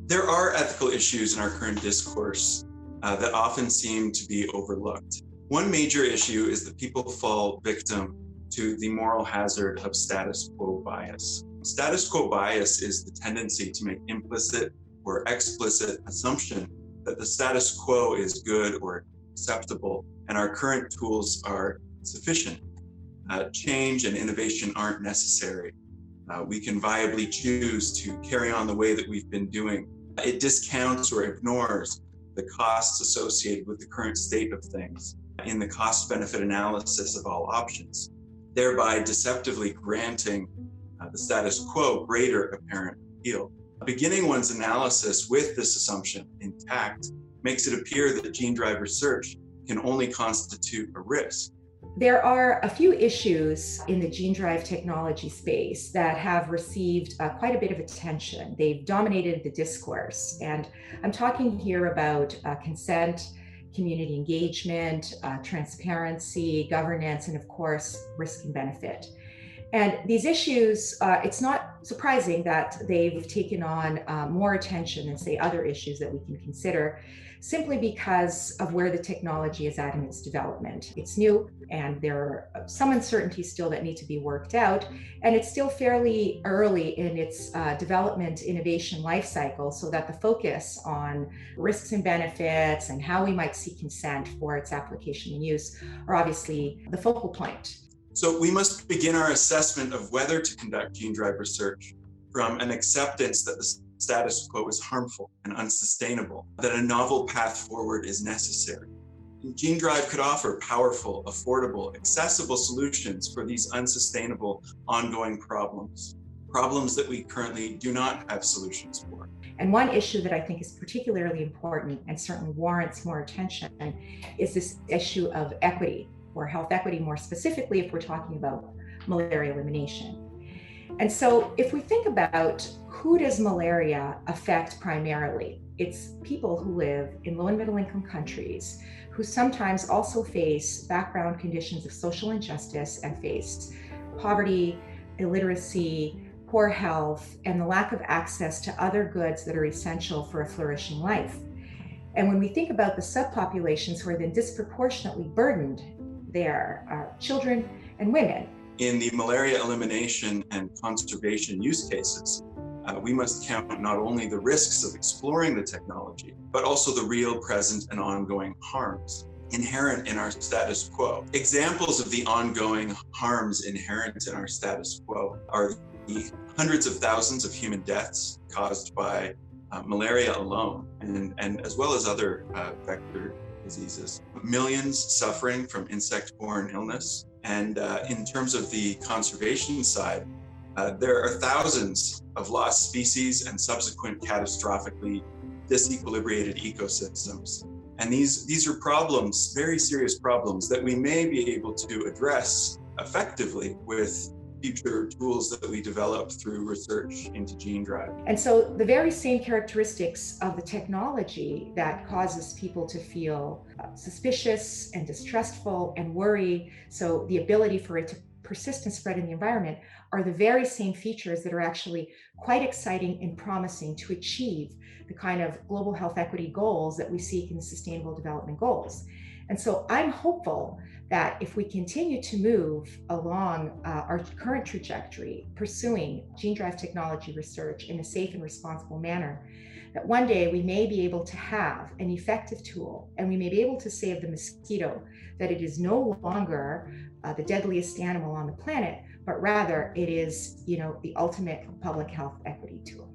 There are ethical issues in our current discourse that often seem to be overlooked. One major issue is that people fall victim to the moral hazard of status quo bias. Status quo bias is the tendency to make implicit or explicit assumption that the status quo is good or acceptable and our current tools are sufficient. Change and innovation aren't necessary. We can viably choose to carry on the way that we've been doing. It discounts or ignores the costs associated with the current state of things in the cost-benefit analysis of all options, thereby deceptively granting the status quo greater apparent appeal. Beginning one's analysis with this assumption intact makes it appear that gene drive research can only constitute a risk. There are a few issues in the gene drive technology space that have received quite a bit of attention. They've dominated the discourse, and I'm talking here about consent, community engagement, transparency, governance, and of course, risk and benefit. And these issues, it's not surprising that they've taken on more attention than, say, other issues that we can consider, simply because of where the technology is at in its development. It's new, and there are some uncertainties still that need to be worked out, and it's still fairly early in its development innovation life cycle, so that the focus on risks and benefits and how we might seek consent for its application and use are obviously the focal point. So we must begin our assessment of whether to conduct gene drive research from an acceptance that the status quo is harmful and unsustainable, that a novel path forward is necessary. Gene drive could offer powerful, affordable, accessible solutions for these unsustainable, ongoing problems that we currently do not have solutions for. And one issue that I think is particularly important and certainly warrants more attention is this issue of equity, or health equity more specifically if we're talking about malaria elimination. And so if we think about who does malaria affect primarily, it's people who live in low and middle income countries who sometimes also face background conditions of social injustice and face poverty, illiteracy, poor health, and the lack of access to other goods that are essential for a flourishing life. And when we think about the subpopulations who are then disproportionately burdened, there are children and women. In the malaria elimination and conservation use cases, we must count not only the risks of exploring the technology, but also the real, present, and ongoing harms inherent in our status quo. Examples of the ongoing harms inherent in our status quo are the hundreds of thousands of human deaths caused by malaria alone, and as well as other vector diseases, millions suffering from insect-borne illness. And in terms of the conservation side, there are thousands of lost species and subsequent catastrophically disequilibrated ecosystems. And these are problems, very serious problems, that we may be able to address effectively with future tools that we develop through research into gene drive. And so the very same characteristics of the technology that causes people to feel suspicious and distrustful and worry, so the ability for it to persist and spread in the environment, are the very same features that are actually quite exciting and promising to achieve the kind of global health equity goals that we seek in the Sustainable Development Goals. And so I'm hopeful that if we continue to move along our current trajectory, pursuing gene drive technology research in a safe and responsible manner, that one day we may be able to have an effective tool, and we may be able to say of the mosquito that it is no longer the deadliest animal on the planet, but rather it is, the ultimate public health equity tool.